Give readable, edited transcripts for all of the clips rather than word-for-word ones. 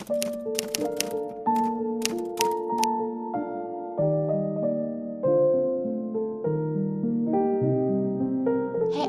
Hey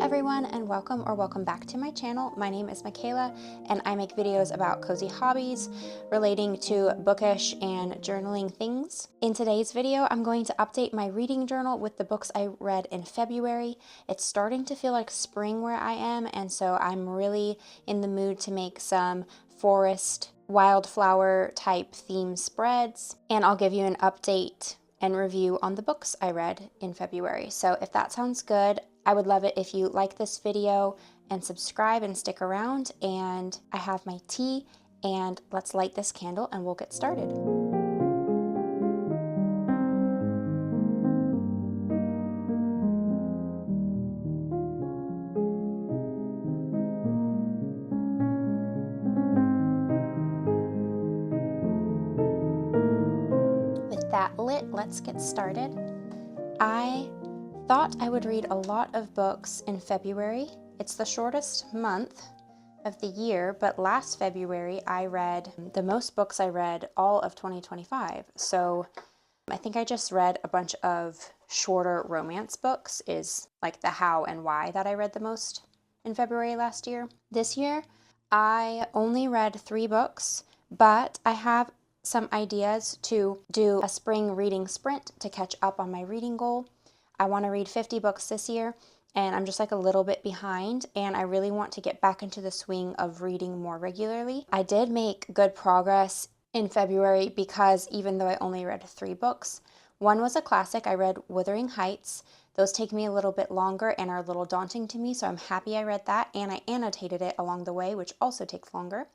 everyone, and welcome back to my channel. My name is Michala and I make videos about cozy hobbies relating to bookish and journaling things. In today's video, I'm going to update my reading journal with the books I read in February. It's starting to feel like spring where I am, and so I'm really in the mood to make some forest wildflower type theme spreads, and I'll give you an update and review on the books I read in February. So if that sounds good, I would love it if you like this video and subscribe and stick around. And I have my tea, and let's light this candle and we'll get started. With that lit, let's get started. I thought I would read a lot of books in February. It's the shortest month of the year, but last February I read the most books I read all of 2025. So I think I just read a bunch of shorter romance books is like the how and why that I read the most in February last year. This year I only read 3 books, but I have some ideas to do a spring reading sprint to catch up on my reading goal. I want to read 50 books this year, and I'm just like a little bit behind, and I really want to get back into the swing of reading more regularly. I did make good progress in February because even though I only read 3 books, one was a classic. I read Wuthering Heights. Those take me a little bit longer and are a little daunting to me, so I'm happy I read that, and I annotated it along the way, which also takes longer.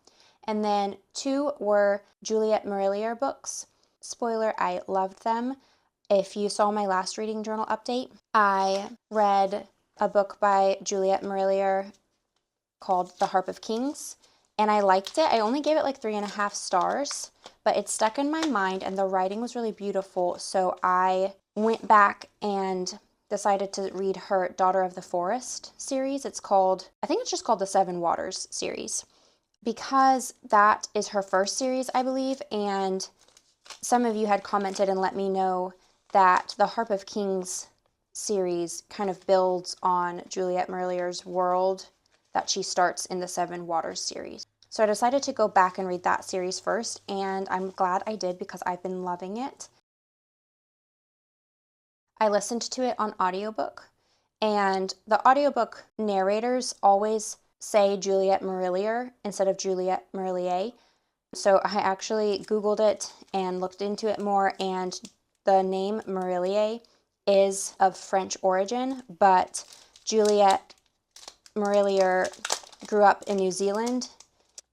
And then 2 were Juliet Marillier books. Spoiler, I loved them. If you saw my last reading journal update, I read a book by Juliet Marillier called The Harp of Kings, and I liked it. I only gave it like 3.5 stars, but it stuck in my mind and the writing was really beautiful, so I went back and decided to read her Daughter of the Forest series. I think it's just called the Seven Waters series, because that is her first series, I believe, and some of you had commented and let me know that the Harp of Kings series kind of builds on Juliet Marillier's world that she starts in the Seven Waters series. So I decided to go back and read that series first, and I'm glad I did because I've been loving it. I listened to it on audiobook, and the audiobook narrators always say Juliet Marillier instead of Juliet Marillier. So I actually Googled it and looked into it more, and the name Marillier is of French origin, but Juliet Marillier grew up in New Zealand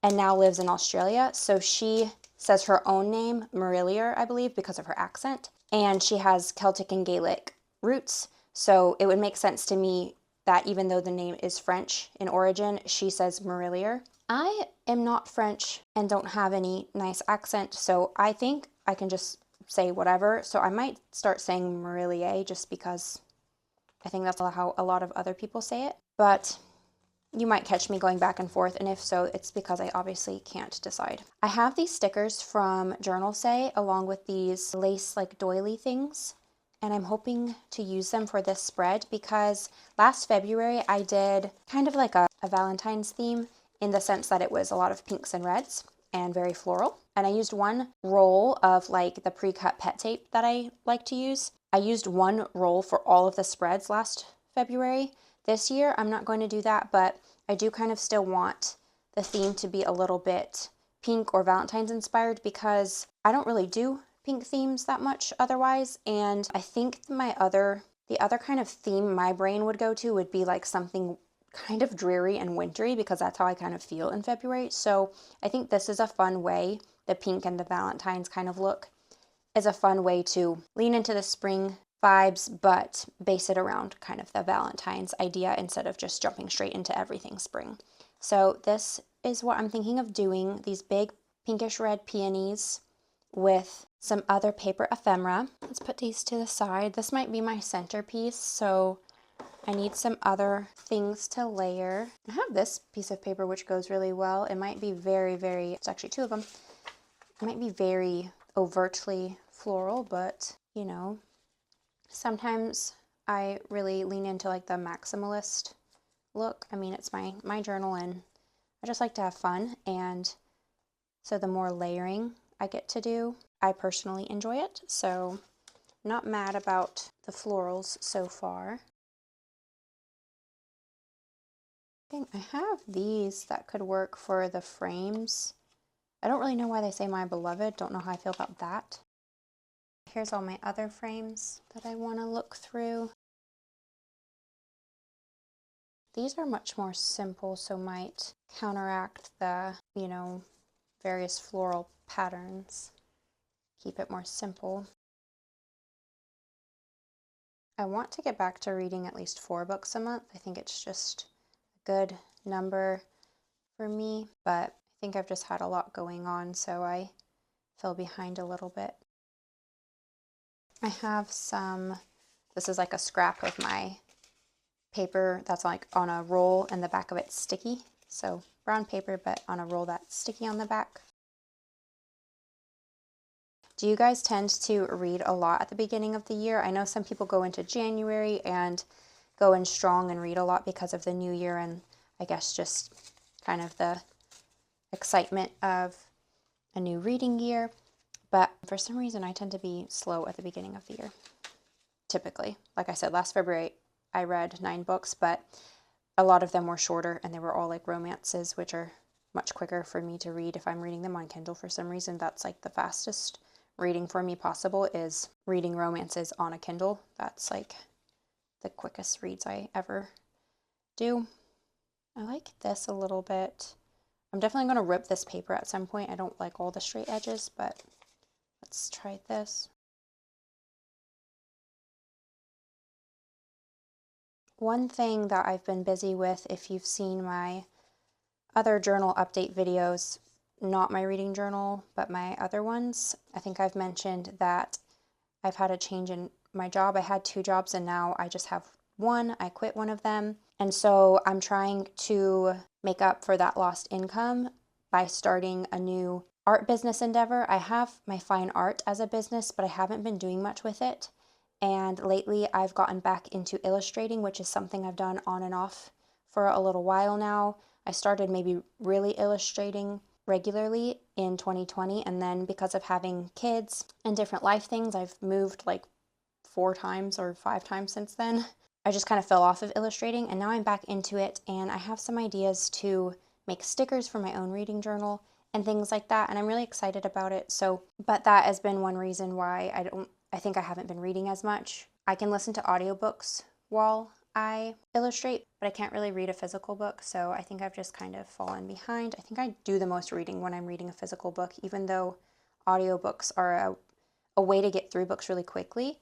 and now lives in Australia. So she says her own name, Marillier, I believe, because of her accent. And she has Celtic and Gaelic roots. So it would make sense to me that even though the name is French in origin, she says Marillier. I am not French and don't have any nice accent, so I think I can just say whatever. So I might start saying Marillier just because I think that's how a lot of other people say it. But you might catch me going back and forth, and if so, it's because I obviously can't decide. I have these stickers from Journal Say along with these lace like doily things, and I'm hoping to use them for this spread because last February I did kind of like a Valentine's theme in the sense that it was a lot of pinks and reds and very floral. And I used one roll of like the pre-cut pet tape that I like to use. I used one roll for all of the spreads last February. This year I'm not going to do that, but I do kind of still want the theme to be a little bit pink or Valentine's inspired because I don't really do pink themes that much otherwise. And I think the other kind of theme my brain would go to would be like something kind of dreary and wintry because that's how I kind of feel in February. So I think this is a fun way, the pink and the Valentine's kind of look is a fun way to lean into the spring vibes, but base it around kind of the Valentine's idea instead of just jumping straight into everything spring. So this is what I'm thinking of doing, these big pinkish red peonies with some other paper ephemera. Let's put these to the side. This might be my centerpiece, so I need some other things to layer. I have this piece of paper which goes really well. It might be it's actually 2 of them. might be very overtly floral, but you know, sometimes I really lean into like the maximalist look. I mean, it's my journal and I just like to have fun, and so the more layering I get to do, I personally enjoy it. So I'm not mad about the florals so far. I have these that could work for the frames. I don't really know why they say my beloved. Don't know how I feel about that. Here's all my other frames that I want to look through. These are much more simple, so might counteract the, you know, various floral patterns. Keep it more simple. I want to get back to reading at least 4 books a month. I think it's just a good number for me, but I think I've just had a lot going on, so I fell behind a little bit. I have some, this is like a scrap of my paper that's like on a roll and the back of it's sticky. So brown paper, but on a roll that's sticky on the back. Do you guys tend to read a lot at the beginning of the year? I know some people go into January and go in strong and read a lot because of the new year and I guess just kind of the excitement of a new reading year. But for some reason, I tend to be slow at the beginning of the year, typically. Like I said, last February, I read 9 books, but a lot of them were shorter and they were all like romances, which are much quicker for me to read if I'm reading them on Kindle. For some reason, that's like the fastest reading for me possible is reading romances on a Kindle. That's like the quickest reads I ever do. I like this a little bit. I'm definitely going to rip this paper at some point. I don't like all the straight edges, but let's try this. One thing that I've been busy with, if you've seen my other journal update videos, not my reading journal, but my other ones, I think I've mentioned that I've had a change in my job. I had 2 jobs and now I just have one. I quit one of them. And so I'm trying to make up for that lost income by starting a new art business endeavor. I have my fine art as a business, but I haven't been doing much with it. And lately I've gotten back into illustrating, which is something I've done on and off for a little while now. I started maybe really illustrating regularly in 2020, and then because of having kids and different life things, I've moved like 4 times or 5 times since then. I just kind of fell off of illustrating, and now I'm back into it, and I have some ideas to make stickers for my own reading journal and things like that, and I'm really excited about it. So, but that has been one reason why I think I haven't been reading as much. I can listen to audiobooks while I illustrate, but I can't really read a physical book, so I think I've just kind of fallen behind. I think I do the most reading when I'm reading a physical book, even though audiobooks are a way to get through books really quickly.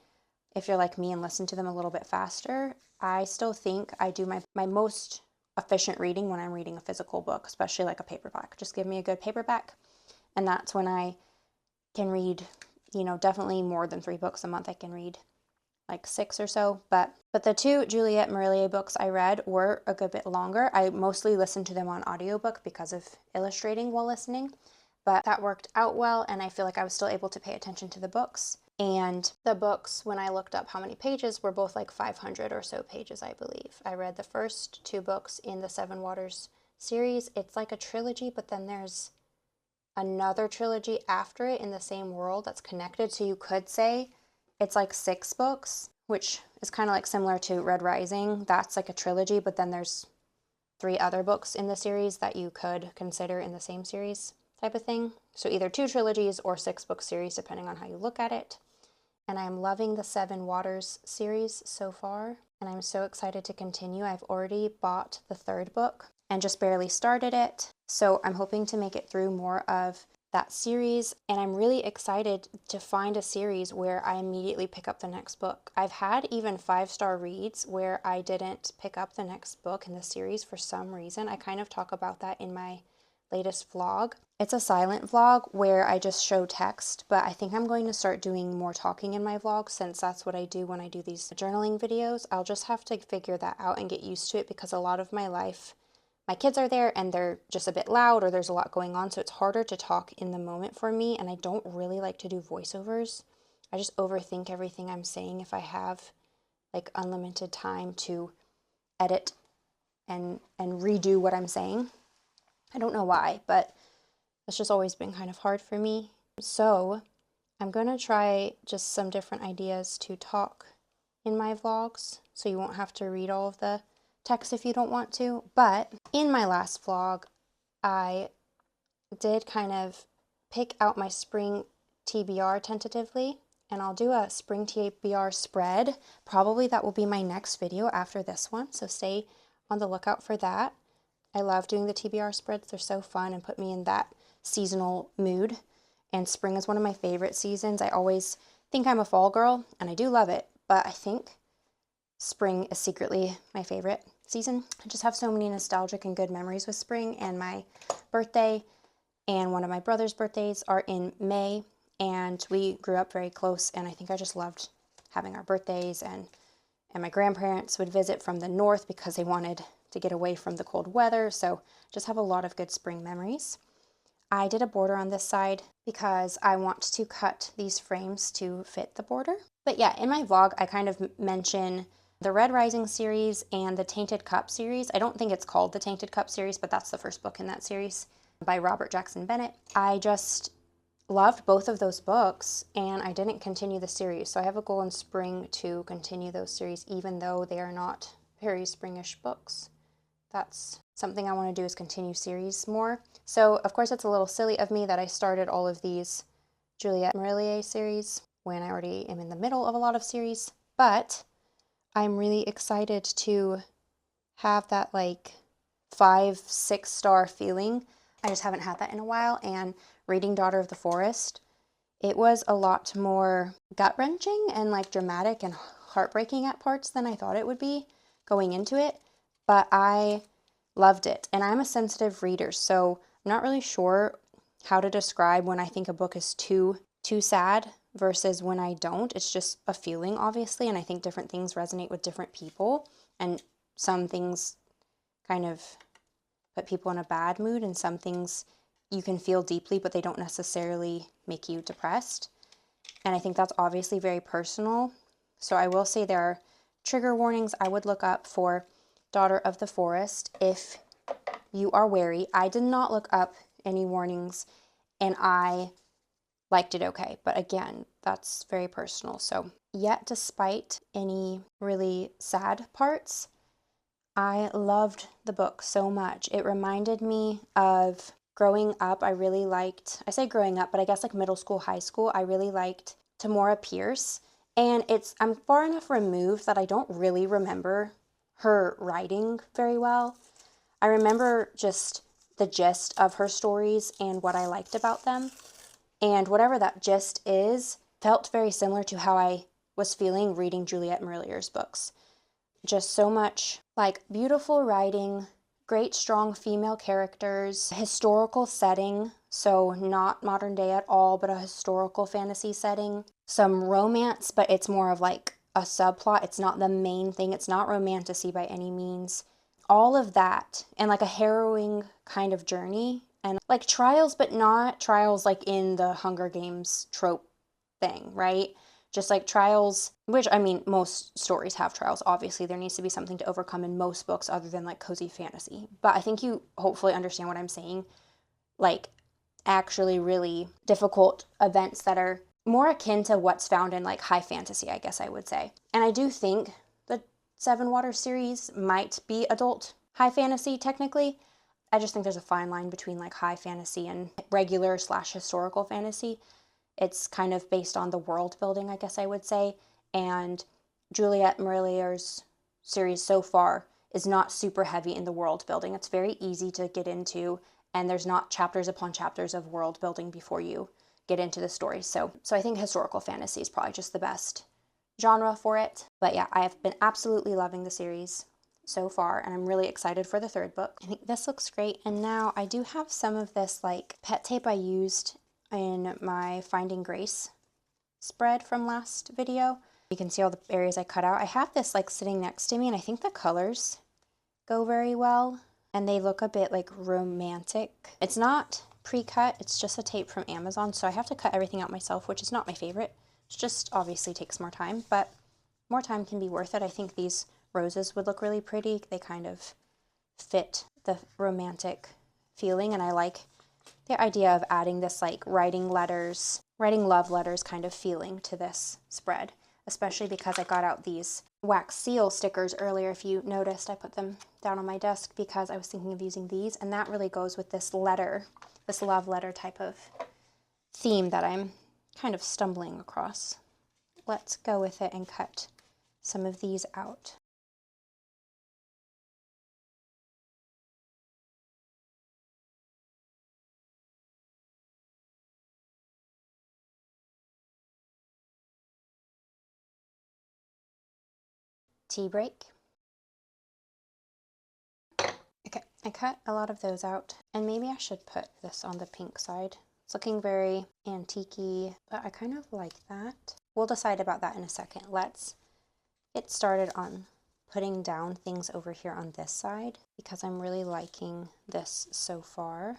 If you're like me and listen to them a little bit faster, I still think I do my most efficient reading when I'm reading a physical book, especially like a paperback. Just give me a good paperback, and that's when I can read, you know, definitely more than 3 books a month. I can read like 6 or so, but the 2 Juliette Marillier books I read were a good bit longer. I mostly listened to them on audiobook because of illustrating while listening, but that worked out well, and I feel like I was still able to pay attention to the books. And the books, when I looked up how many pages, were both like 500 or so pages, I believe. I read the first 2 books in the Seven Waters series. It's like a trilogy, but then there's another trilogy after it in the same world that's connected, so you could say it's like 6 books, which is kind of like similar to Red Rising. That's like a trilogy, but then there's 3 other books in the series that you could consider in the same series type of thing. So either 2 trilogies or 6-book series, depending on how you look at it. And I'm loving the Seven Waters series so far, and I'm so excited to continue. I've already bought the 3rd book and just barely started it, so I'm hoping to make it through more of that series, and I'm really excited to find a series where I immediately pick up the next book. I've had even 5-star reads where I didn't pick up the next book in the series for some reason. I kind of talk about that in my latest vlog. It's a silent vlog where I just show text, but I think I'm going to start doing more talking in my vlog since that's what I do when I do these journaling videos. I'll just have to figure that out and get used to it because a lot of my life my kids are there and they're just a bit loud or there's a lot going on, so it's harder to talk in the moment for me, and I don't really like to do voiceovers. I just overthink everything I'm saying if I have like unlimited time to edit and redo what I'm saying. I don't know why, but it's just always been kind of hard for me. So I'm going to try just some different ideas to talk in my vlogs, so you won't have to read all of the text if you don't want to. But in my last vlog, I did kind of pick out my spring TBR tentatively, and I'll do a spring TBR spread. Probably that will be my next video after this one, so stay on the lookout for that. I love doing the TBR spreads. They're so fun and put me in that seasonal mood. And spring is one of my favorite seasons. I always think I'm a fall girl, and I do love it, but I think spring is secretly my favorite season. I just have so many nostalgic and good memories with spring, and my birthday and one of my brother's birthdays are in May, and we grew up very close, and I think I just loved having our birthdays, and my grandparents would visit from the north because they wanted to get away from the cold weather, so just have a lot of good spring memories. I did a border on this side because I want to cut these frames to fit the border. But yeah, in my vlog, I kind of mention the Red Rising series and the Tainted Cup series. I don't think it's called the Tainted Cup series, but that's the first book in that series by Robert Jackson Bennett. I just loved both of those books, and I didn't continue the series. So I have a goal in spring to continue those series, even though they are not very springish books. That's something I want to do, is continue series more. So of course it's a little silly of me that I started all of these Juliette Marillier series when I already am in the middle of a lot of series, but I'm really excited to have that like 5-6 star feeling. I just haven't had that in a while, and reading Daughter of the Forest, it was a lot more gut-wrenching and like dramatic and heartbreaking at parts than I thought it would be going into it, but I loved it. And I'm a sensitive reader, so I'm not really sure how to describe when I think a book is too sad versus when I don't. It's just a feeling, obviously, and I think different things resonate with different people, and some things kind of put people in a bad mood, and some things you can feel deeply, but they don't necessarily make you depressed. And I think that's obviously very personal. So I will say there are trigger warnings I would look up for Daughter of the Forest if you are wary. I did not look up any warnings, and I liked it okay. But again, that's very personal. So yet, despite any really sad parts, I loved the book so much. It reminded me of growing up. I really liked, I say growing up, but I guess like middle school, high school, I really liked Tamora Pierce. And I'm far enough removed that I don't really remember her writing very well. I remember just the gist of her stories and what I liked about them. And whatever that gist is, felt very similar to how I was feeling reading Juliette Marillier's books. Just so much like beautiful writing, great strong female characters, historical setting, so not modern day at all, but a historical fantasy setting, some romance, but it's more of like a subplot. It's not the main thing. It's not romantasy by any means. All of that, and like a harrowing kind of journey, and like trials, but not trials like in the Hunger Games trope thing, right? Just like trials, which I mean, most stories have trials. Obviously, there needs to be something to overcome in most books other than like cozy fantasy. But I think you hopefully understand what I'm saying. Like actually really difficult events that are more akin to what's found in like high fantasy, I guess I would say. And I do think the Seven Waters series might be adult high fantasy technically. I just think there's a fine line between like high fantasy and regular / historical fantasy. It's kind of based on the world building, I guess I would say. And Juliette Marillier's series so far is not super heavy in the world building. It's very easy to get into, and there's not chapters upon chapters of world building before you get into the story. So I think historical fantasy is probably just the best genre for it. But yeah, I have been absolutely loving the series so far, and I'm really excited for the third book. I think this looks great. And now I do have some of this like pet tape I used in my Finding Grace spread from last video. You can see all the areas I cut out. I have this like sitting next to me, and I think the colors go very well. and they look a bit like romantic. It's not pre-cut, it's just a tape from Amazon, so I have to cut everything out myself, which is not my favorite. It just obviously takes more time, but more time can be worth it. I think these roses would look really pretty. They kind of fit the romantic feeling, and I like the idea of adding this like writing love letters kind of feeling to this spread, especially because I got out these wax seal stickers earlier. If you noticed, I put them down on my desk because I was thinking of using these, and that really goes with this letter, this love letter type of theme that I'm kind of stumbling across. Let's go with it and cut some of these out. Tea break. Okay, I cut a lot of those out, and maybe I should put this on the pink side. It's looking very antique-y, but I kind of like that. We'll decide about that in a second. Let's get started on putting down things over here on this side because I'm really liking this so far.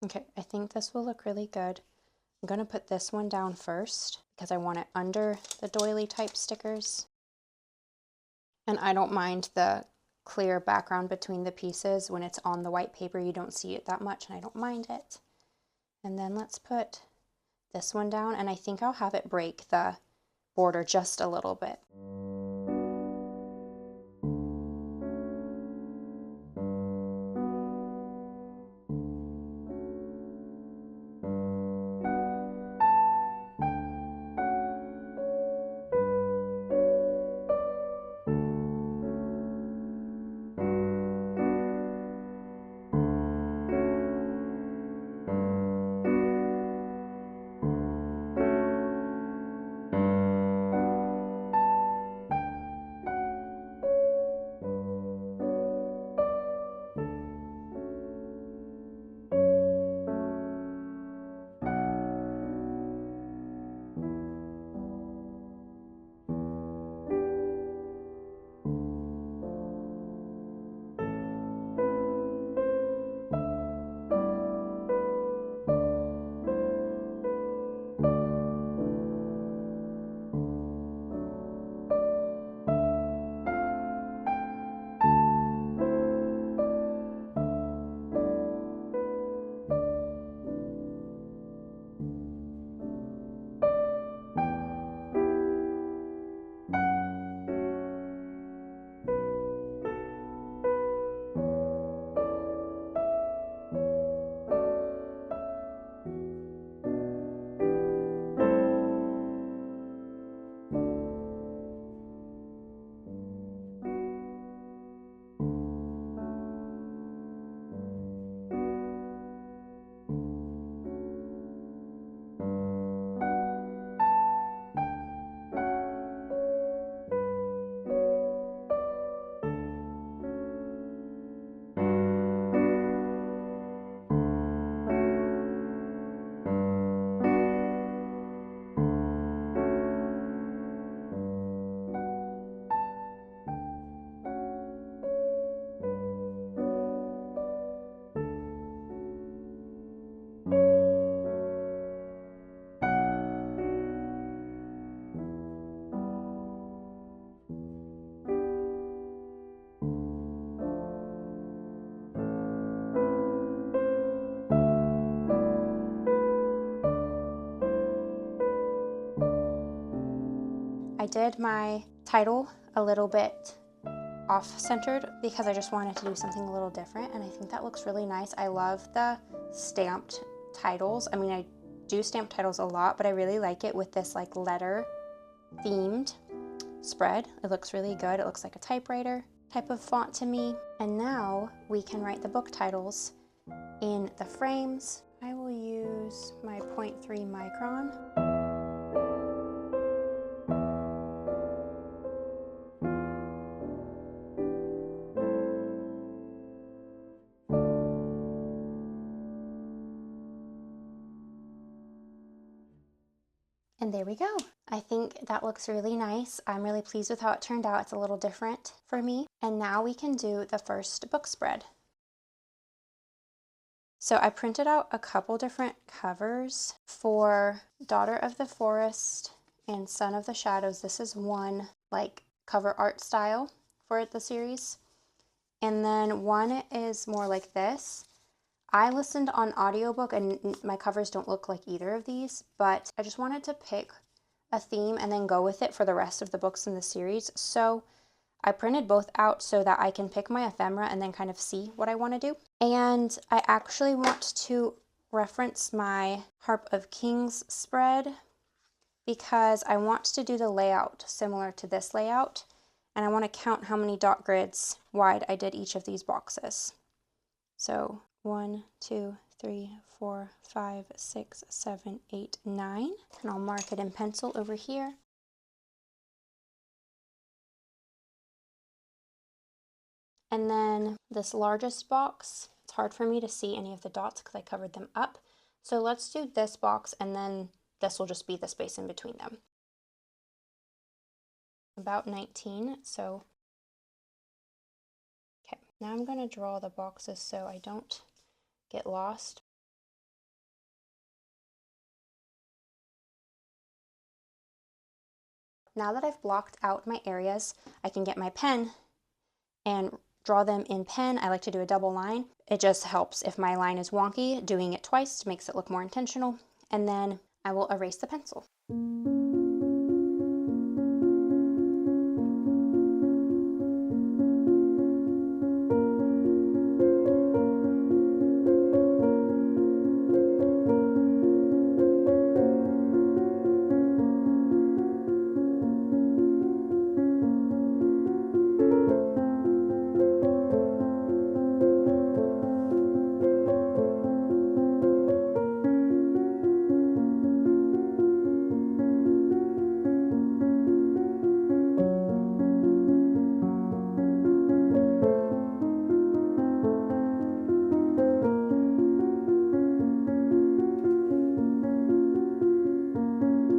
Okay, I think this will look really good. I'm going to put this one down first because I want it under the doily type stickers. And I don't mind the clear background between the pieces. When it's on the white paper, you don't see it that much, and I don't mind it. And then let's put this one down, and I think I'll have it break the border just a little bit. I did my title a little bit off-centered because I just wanted to do something a little different, and I think that looks really nice. I love the stamped titles. I mean, I do stamp titles a lot, but I really like it with this like letter themed spread. It looks really good. It looks like a typewriter type of font to me. And now we can write the book titles in the frames. I will use my 0.3 micron. And And there we go. I think that looks really nice. I'm really pleased with how it turned out. It's a little different for me. And now we can do the first book spread. So I printed out a couple different covers for Daughter of the Forest and Son of the Shadows. This is one like cover art style for the series. And then one is more like this. I listened on audiobook and my covers don't look like either of these, but I just wanted to pick a theme and then go with it for the rest of the books in the series. So I printed both out so that I can pick my ephemera and then kind of see what I want to do. And I actually want to reference my Harp of Kings spread because I want to do the layout similar to this layout. And I want to count how many dot grids wide I did each of these boxes. So 1, 2, 3, 4, 5, 6, 7, 8, 9. And I'll mark it in pencil over here. And then this largest box, it's hard for me to see any of the dots because I covered them up. So let's do this box and then this will just be the space in between them. About 19, so okay. Now I'm going to draw the boxes so I don't get lost. Now that I've blocked out my areas, I can get my pen and draw them in pen. I like to do a double line. It just helps if my line is wonky. Doing it twice makes it look more intentional. And then I will erase the pencil.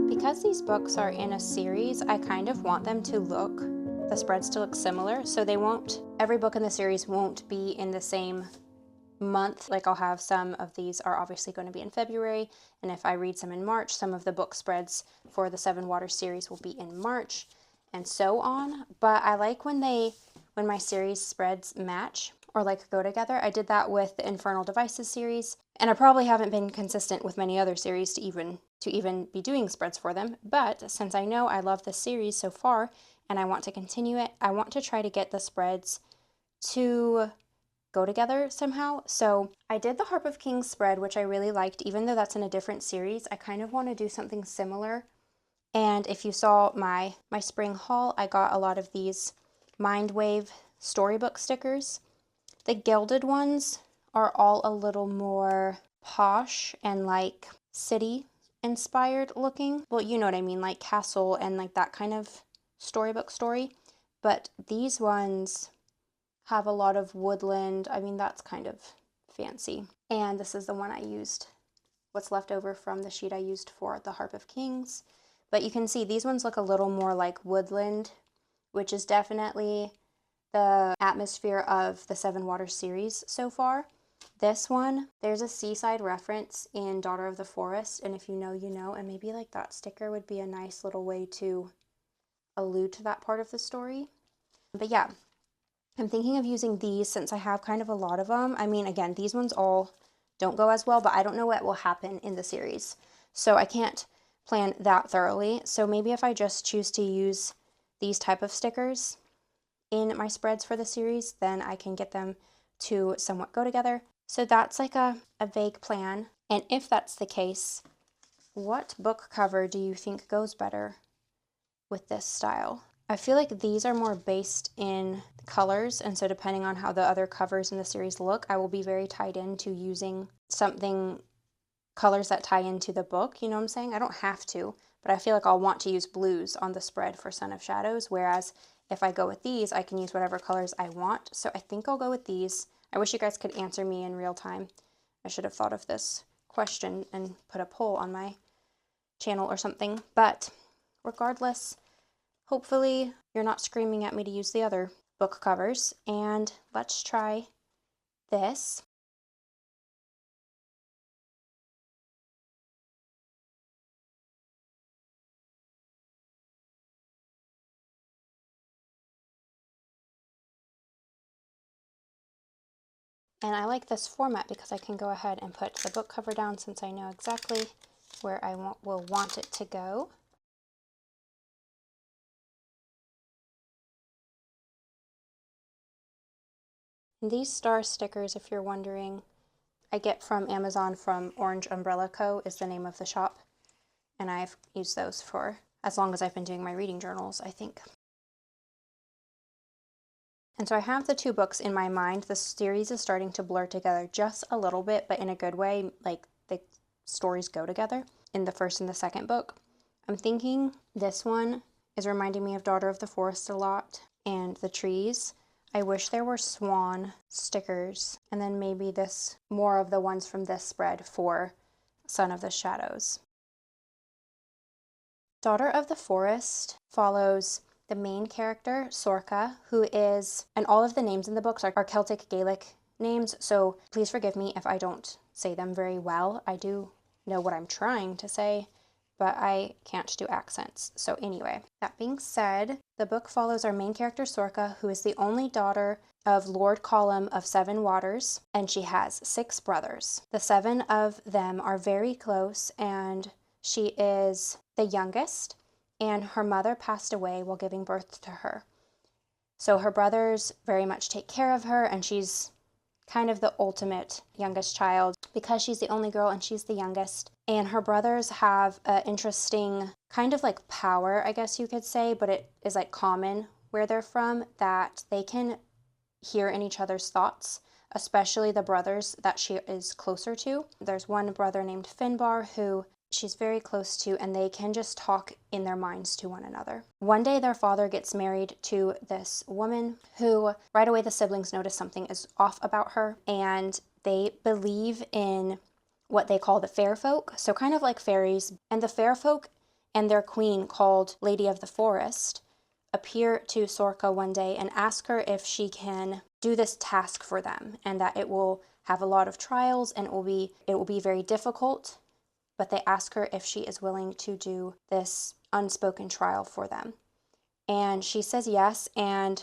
Because these books are in a series, I kind of want them to look, the spreads to look similar, so they won't, every book in the series won't be in the same month. Like I'll have some of these are obviously going to be in February, and if I read some in March, some of the book spreads for the Seven Waters series will be in March, and so on. But I like when my series spreads match or like go together. I did that with the Infernal Devices series, and I probably haven't been consistent with many other series to even be doing spreads for them. But since I know I love this series so far and I want to continue it, I want to try to get the spreads to go together somehow. So I did the Harp of Kings spread, which I really liked, even though that's in a different series. I kind of want to do something similar. And if you saw my spring haul, I got a lot of these Mindwave storybook stickers. The gilded ones are all a little more posh and like city inspired looking. Well, you know what I mean, like castle and like that kind of storybook story. But these ones have a lot of woodland. I mean, that's kind of fancy. And this is the one I used, what's left over from the sheet I used for the Harp of Kings. But you can see these ones look a little more like woodland, which is definitely the atmosphere of the Seven Waters series so far. This one, there's a seaside reference in Daughter of the Forest, and if you know, you know, and maybe like that sticker would be a nice little way to allude to that part of the story. But yeah, I'm thinking of using these since I have kind of a lot of them. I mean, again, these ones all don't go as well, but I don't know what will happen in the series, so I can't plan that thoroughly. So maybe if I just choose to use these type of stickers in my spreads for the series, then I can get them to somewhat go together. So that's like a vague plan. And if that's the case, what book cover do you think goes better with this style? I feel like these are more based in colors, and so depending on how the other covers in the series look, I will be very tied into using something, colors that tie into the book, you know what I'm saying? I don't have to, but I feel like I'll want to use blues on the spread for Son of Shadows, whereas if I go with these, I can use whatever colors I want. So I think I'll go with these. I wish you guys could answer me in real time. I should have thought of this question and put a poll on my channel or something. But regardless, hopefully you're not screaming at me to use the other book covers. And let's try this. And I like this format because I can go ahead and put the book cover down since I know exactly where I will want it to go. And these star stickers, if you're wondering, I get from Amazon from Orange Umbrella Co. is the name of the shop. And I've used those for as long as I've been doing my reading journals, I think. And so I have the two books in my mind. The series is starting to blur together just a little bit, but in a good way, like the stories go together in the first and the second book. I'm thinking this one is reminding me of Daughter of the Forest a lot, and the trees. I wish there were swan stickers, and then maybe this, more of the ones from this spread for Son of the Shadows. Daughter of the Forest follows the main character, Sorcha, who is, and all of the names in the books are Celtic Gaelic names, so please forgive me if I don't say them very well. I do know what I'm trying to say, but I can't do accents. So anyway, that being said, the book follows our main character, Sorcha, who is the only daughter of Lord Colum of Seven Waters, and she has 6 brothers. The 7 of them are very close, and she is the youngest, and her mother passed away while giving birth to her. So her brothers very much take care of her, and she's kind of the ultimate youngest child because she's the only girl and she's the youngest. And her brothers have an interesting kind of like power, I guess you could say, but it is like common where they're from, that they can hear in each other's thoughts, especially the brothers that she is closer to. There's one brother named Finbar who she's very close to, and they can just talk in their minds to one another. One day their father gets married to this woman who right away the siblings notice something is off about her, and they believe in what they call the fair folk, so kind of like fairies. And the fair folk and their queen, called Lady of the Forest, appear to Sorcha one day and ask her if she can do this task for them, and that it will have a lot of trials and it will be very difficult. But they ask her if she is willing to do this unspoken trial for them. And she says yes, and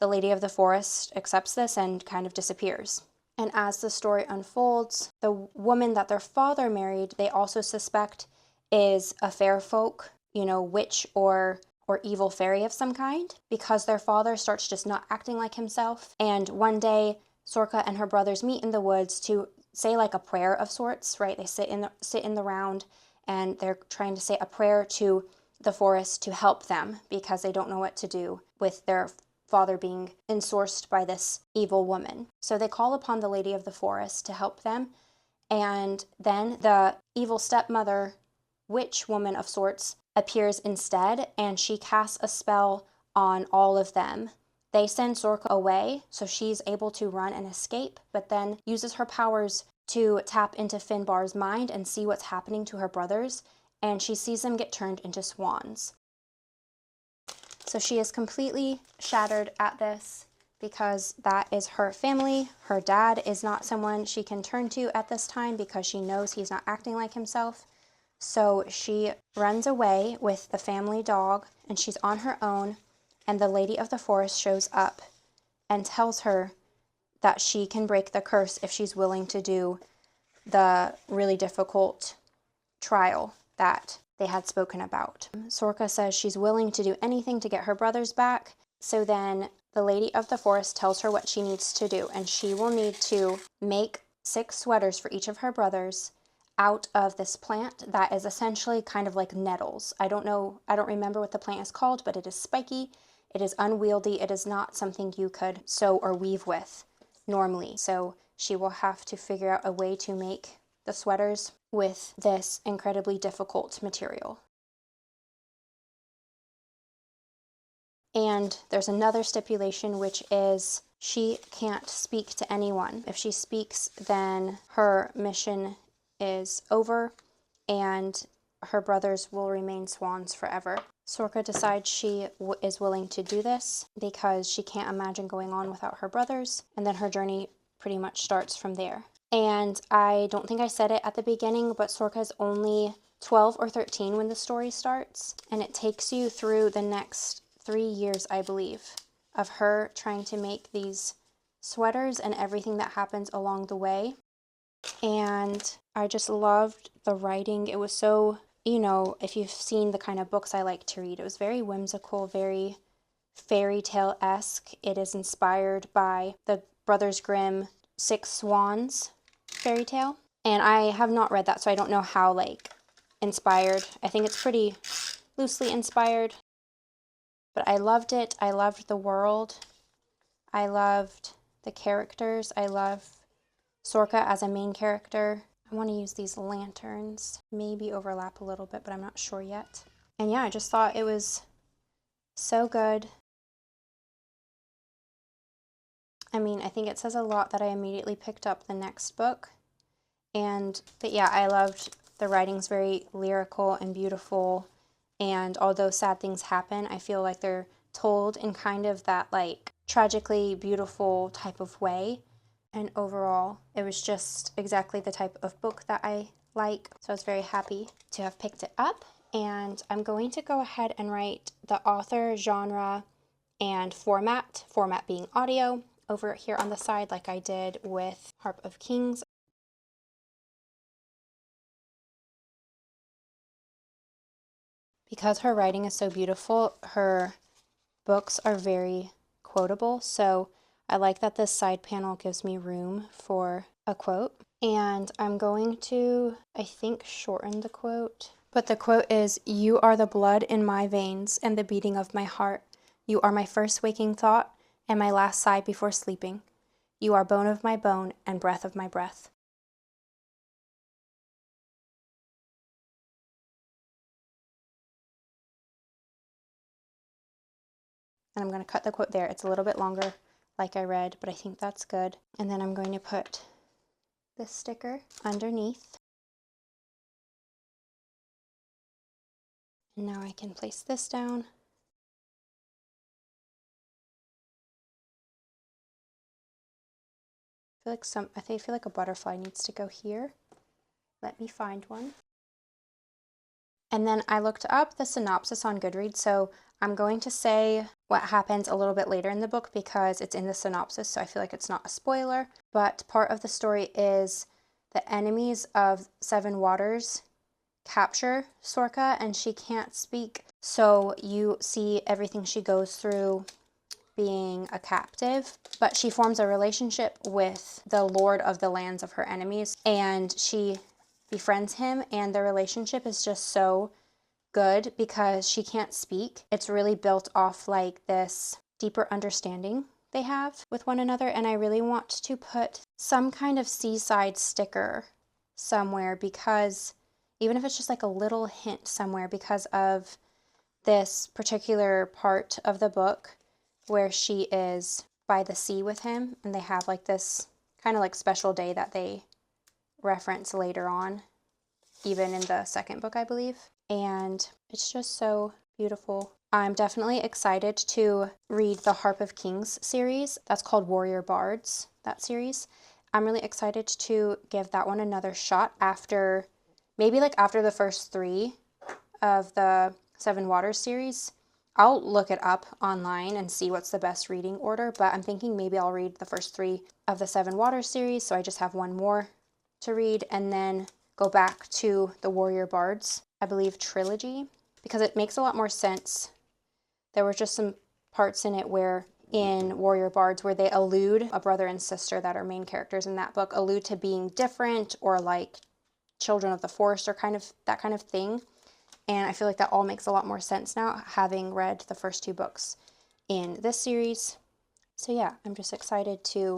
the Lady of the Forest accepts this and kind of disappears. And as the story unfolds, the woman that their father married, they also suspect is a fair folk, witch or evil fairy of some kind, because their father starts just not acting like himself. And one day, Sorcha and her brothers meet in the woods to say like a prayer of sorts, right? They sit in the round, and they're trying to say a prayer to the forest to help them because they don't know what to do with their father being ensorced by this evil woman. So they call upon the Lady of the Forest to help them, and then the evil stepmother, witch woman of sorts, appears instead, and she casts a spell on all of them. They send Sorcha away, so she's able to run and escape, but then uses her powers to tap into Finbar's mind and see what's happening to her brothers, and she sees them get turned into swans. So she is completely shattered at this because that is her family. Her dad is not someone she can turn to at this time because she knows he's not acting like himself. So she runs away with the family dog, and she's on her own, and the Lady of the Forest shows up and tells her that she can break the curse if she's willing to do the really difficult trial that they had spoken about. Sorcha says she's willing to do anything to get her brothers back, so then the Lady of the Forest tells her what she needs to do, and she will need to make 6 sweaters for each of her brothers out of this plant that is essentially kind of like nettles. I don't remember what the plant is called, but it is spiky, it is unwieldy, it is not something you could sew or weave with normally. So she will have to figure out a way to make the sweaters with this incredibly difficult material. And there's another stipulation, which is she can't speak to anyone. If she speaks, then her mission is over and her brothers will remain swans forever. Sorcha decides she is willing to do this because she can't imagine going on without her brothers, and then her journey pretty much starts from there. And I don't think I said it at the beginning, but Sorcha is only 12 or 13 when the story starts, and it takes you through the next 3 years, I believe, of her trying to make these sweaters and everything that happens along the way. And I just loved the writing. It was so, you know, if you've seen the kind of books I like to read, it was very whimsical, very fairy tale-esque. It is inspired by the Brothers Grimm Six Swans fairy tale. And I have not read that, so I don't know how, like, inspired. I think it's pretty loosely inspired. But I loved it. I loved the world. I loved the characters. I love Sorcha as a main character. I want to use these lanterns. Maybe overlap a little bit, but I'm not sure yet. And yeah, I just thought it was so good. I mean, I think it says a lot that I immediately picked up the next book. But yeah, I loved the writing's very lyrical and beautiful. And although sad things happen, I feel like they're told in kind of that like tragically beautiful type of way. And overall, it was just exactly the type of book that I like. So I was very happy to have picked it up. And I'm going to go ahead and write the author, genre, and format being audio, over here on the side like I did with Harp of Kings. Because her writing is so beautiful, her books are very quotable, so I like that this side panel gives me room for a quote. And I'm going to, I think, shorten the quote. But the quote is, "You are the blood in my veins and the beating of my heart. You are my first waking thought and my last sigh before sleeping. You are bone of my bone and breath of my breath." And I'm going to cut the quote there. It's a little bit longer like I read, but I think that's good. And then I'm going to put this sticker underneath. And now I can place this down. I feel like a butterfly needs to go here. Let me find one. And then I looked up the synopsis on Goodreads, so I'm going to say what happens a little bit later in the book because it's in the synopsis, so I feel like it's not a spoiler. But part of the story is the enemies of Seven Waters capture Sorcha and she can't speak. So you see everything she goes through being a captive, but she forms a relationship with the lord of the lands of her enemies and she befriends him, and the relationship is just so good because she can't speak. It's really built off like this deeper understanding they have with one another, and I really want to put some kind of seaside sticker somewhere, because even if it's just like a little hint somewhere, because of this particular part of the book where she is by the sea with him and they have like this kind of like special day that they reference later on, even in the second book, I believe. And it's just so beautiful. I'm definitely excited to read the Harp of Kings series. That's called Warrior Bards, that series. I'm really excited to give that one another shot after, maybe like after the first 3 of the Seven Waters series. I'll look it up online and see what's the best reading order, but I'm thinking maybe I'll read the first 3 of the Seven Waters series, so I just have one more to read, and then go back to the Warrior Bards, I believe, trilogy, because it makes a lot more sense. There were just some parts in it where, in Warrior Bards, where they allude, a brother and sister that are main characters in that book, allude to being different or like children of the forest or kind of that kind of thing. And I feel like that all makes a lot more sense now, having read the first 2 books in this series. So yeah, I'm just excited to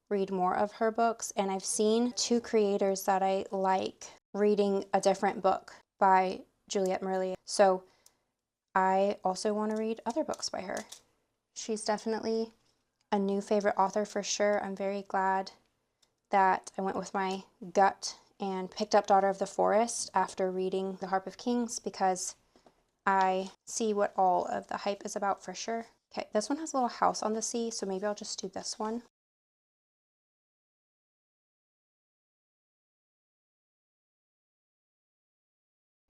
read more of her books. And I've seen 2 creators that I like reading a different book by Juliette Marillier. So I also want to read other books by her. She's definitely a new favorite author for sure. I'm very glad that I went with my gut and picked up Daughter of the Forest after reading The Harp of Kings because I see what all of the hype is about for sure. Okay, this one has a little house on the sea, so maybe I'll just do this one.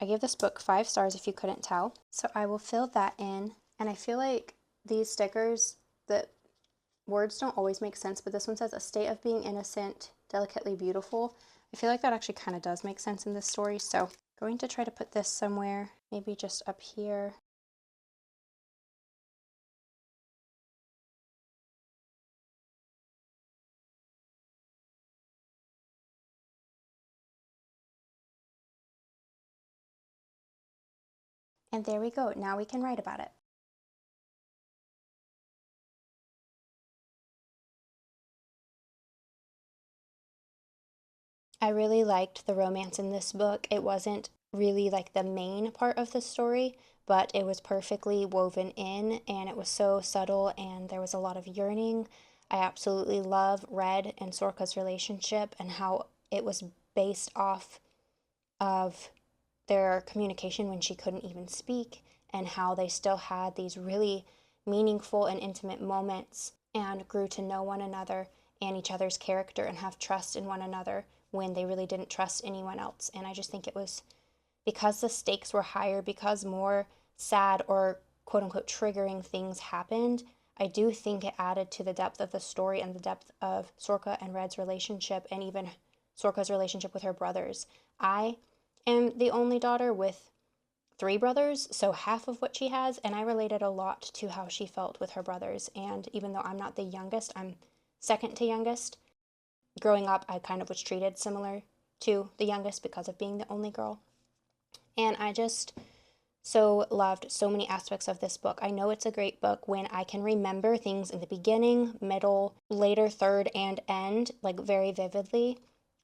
I gave this book 5 stars if you couldn't tell. So I will fill that in. And I feel like these stickers, the words don't always make sense, but this one says, a state of being innocent, delicately beautiful. I feel like that actually kind of does make sense in this story. So I'm going to try to put this somewhere, maybe just up here. And there we go. Now we can write about it. I really liked the romance in this book. It wasn't really like the main part of the story, but it was perfectly woven in and it was so subtle and there was a lot of yearning. I absolutely love Red and Sorka's relationship and how it was based off of their communication when she couldn't even speak, and how they still had these really meaningful and intimate moments and grew to know one another and each other's character and have trust in one another when they really didn't trust anyone else. And I just think it was because the stakes were higher, because more sad or quote unquote triggering things happened. I do think it added to the depth of the story and the depth of Sorka and Red's relationship, and even Sorka's relationship with her brothers. I am the only daughter with 3 brothers, so half of what she has, and I related a lot to how she felt with her brothers. And even though I'm not the youngest, I'm second to youngest. Growing up, I kind of was treated similar to the youngest because of being the only girl. And I just so loved so many aspects of this book. I know it's a great book when I can remember things in the beginning, middle, later, third, and end, like very vividly.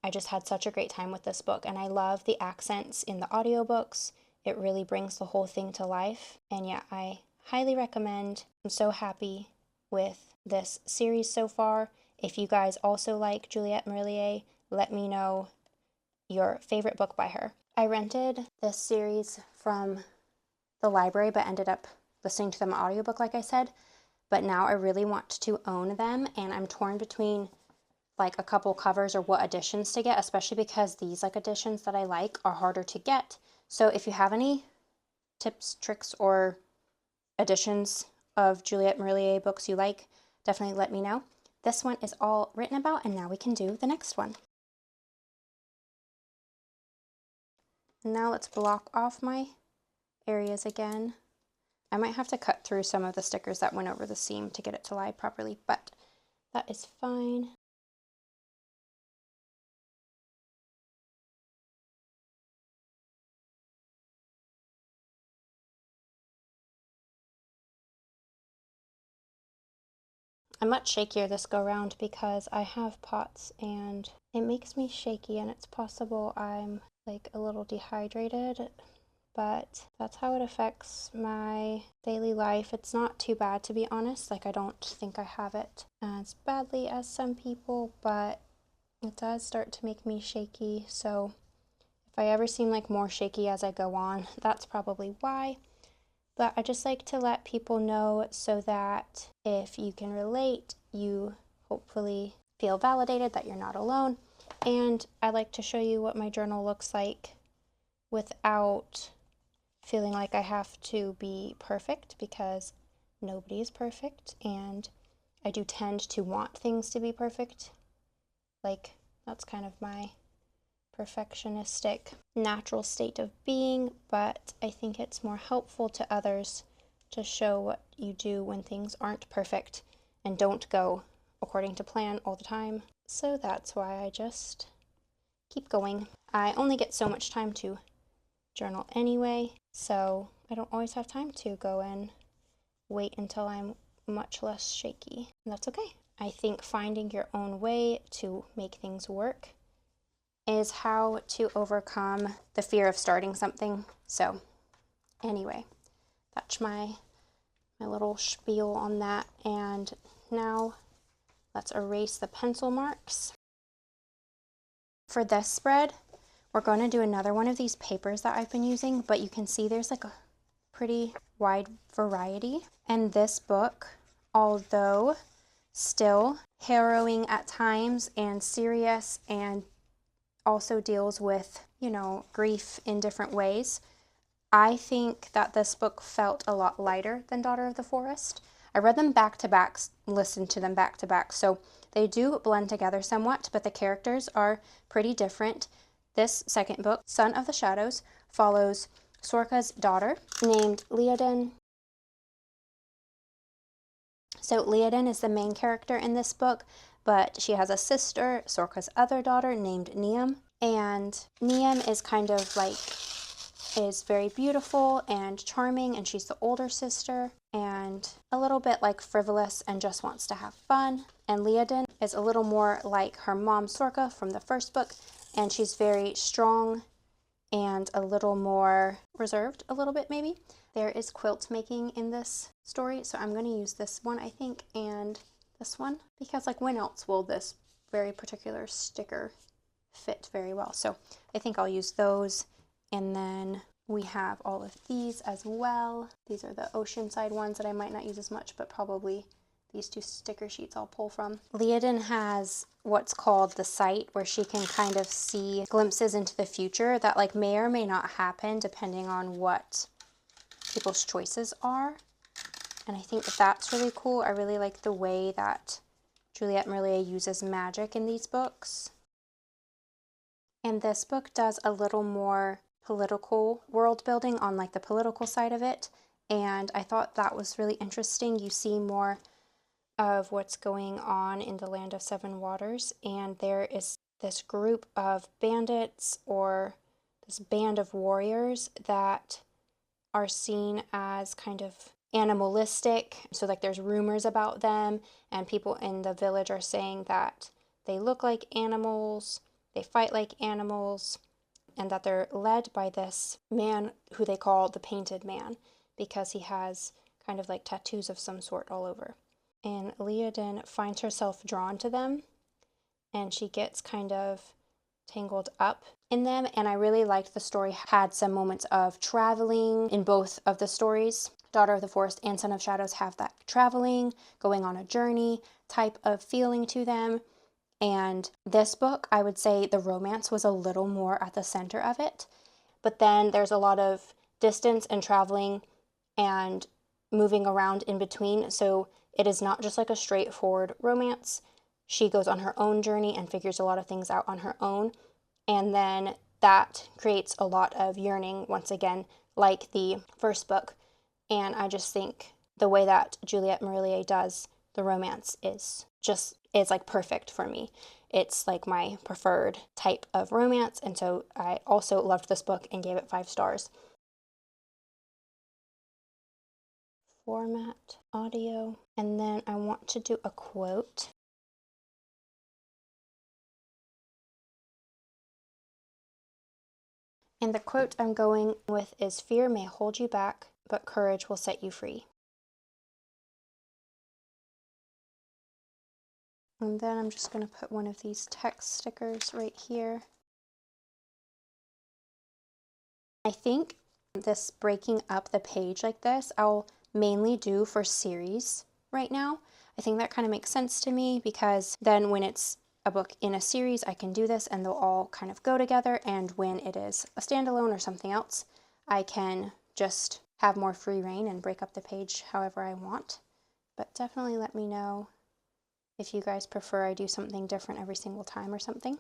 I just had such a great time with this book, and I love the accents in the audiobooks. It really brings the whole thing to life. And yeah, I highly recommend. I'm so happy with this series so far. If you guys also like Juliette Marillier, let me know your favorite book by her. I rented this series from the library but ended up listening to them on audiobook, like I said. But now I really want to own them, and I'm torn between like a couple covers or what editions to get, especially because these like editions that I like are harder to get. So if you have any tips, tricks, or editions of Juliette Marillier books you like, definitely let me know. This one is all written about, and now we can do the next one. Now let's block off my areas again. I might have to cut through some of the stickers that went over the seam to get it to lie properly, but that is fine. I'm much shakier this go round because I have POTS and it makes me shaky, and it's possible I'm like a little dehydrated, but that's how it affects my daily life. It's not too bad, to be honest. Like, I don't think I have it as badly as some people, but it does start to make me shaky. So if I ever seem like more shaky as I go on, that's probably why. But I just like to let people know so that if you can relate, you hopefully feel validated that you're not alone. And I like to show you what my journal looks like without feeling like I have to be perfect, because nobody is perfect, and I do tend to want things to be perfect. Like, that's kind of my perfectionistic natural state of being, but I think it's more helpful to others to show what you do when things aren't perfect and don't go according to plan all the time. So that's why I just keep going. I only get so much time to journal anyway, so I don't always have time to go and wait until I'm much less shaky. And that's okay. I think finding your own way to make things work is how to overcome the fear of starting something. So anyway, that's my little spiel on that. And now let's erase the pencil marks. For this spread, We're going to do another one of these papers that I've been using, but you can see there's like a pretty wide variety. And this book, although still harrowing at times and serious and also deals with, you know, grief in different ways, I think that this book felt a lot lighter than Daughter of the Forest. I read them back to back, listened to them back to back, so they do blend together somewhat, but the characters are pretty different. This second book, Son of the Shadows, follows Sorka's daughter named Leoden. So Leoden is the main character in this book, but she has a sister, Sorka's other daughter, named Niam. And Niam is kind of like, is very beautiful and charming, and she's the older sister and a little bit like frivolous and just wants to have fun. And Leoden is a little more like her mom Sorka from the first book, and she's very strong and a little more reserved, a little bit maybe. There is quilt making in this story, so I'm going to use this one, I think, and this one, because like when else will this very particular sticker fit very well? So I think I'll use those. And then we have all of these as well. These are the Oceanside ones that I might not use as much, but probably these two sticker sheets I'll pull from. Leoden has what's called the sight, where she can kind of see glimpses into the future that like may or may not happen depending on what people's choices are. And I think that that's really cool. I really like the way that Juliette Marillier uses magic in these books. And this book does a little more political world building on like the political side of it. And I thought that was really interesting. You see more of what's going on in the Land of Seven Waters. And there is this group of bandits, or this band of warriors that are seen as kind of animalistic. So like there's rumors about them, and people in the village are saying that they look like animals, they fight like animals, and that they're led by this man who they call the Painted Man, because he has kind of like tattoos of some sort all over. And Leoden finds herself drawn to them, and she gets kind of tangled up in them. And I really liked the story had some moments of traveling in both of the stories. Daughter of the Forest and Son of Shadows have that traveling, going on a journey type of feeling to them. And this book, I would say the romance was a little more at the center of it. But then there's a lot of distance and traveling and moving around in between. So it is not just like a straightforward romance. She goes on her own journey and figures a lot of things out on her own. And then that creates a lot of yearning, once again, like the first book. And I just think the way that Juliette Marillier does the romance is like perfect for me. It's like my preferred type of romance. And so I also loved this book and gave it 5 stars. Format, audio, and then I want to do a quote. And the quote I'm going with is, "Fear may hold you back, but courage will set you free." And then I'm just going to put one of these text stickers right here. I think this breaking up the page like this, I'll mainly do for series right now. I think that kind of makes sense to me, because then when it's a book in a series, I can do this and they'll all kind of go together. And when it is a standalone or something else, I can just have more free reign and break up the page however I want. But definitely let me know if you guys prefer I do something different every single time or something.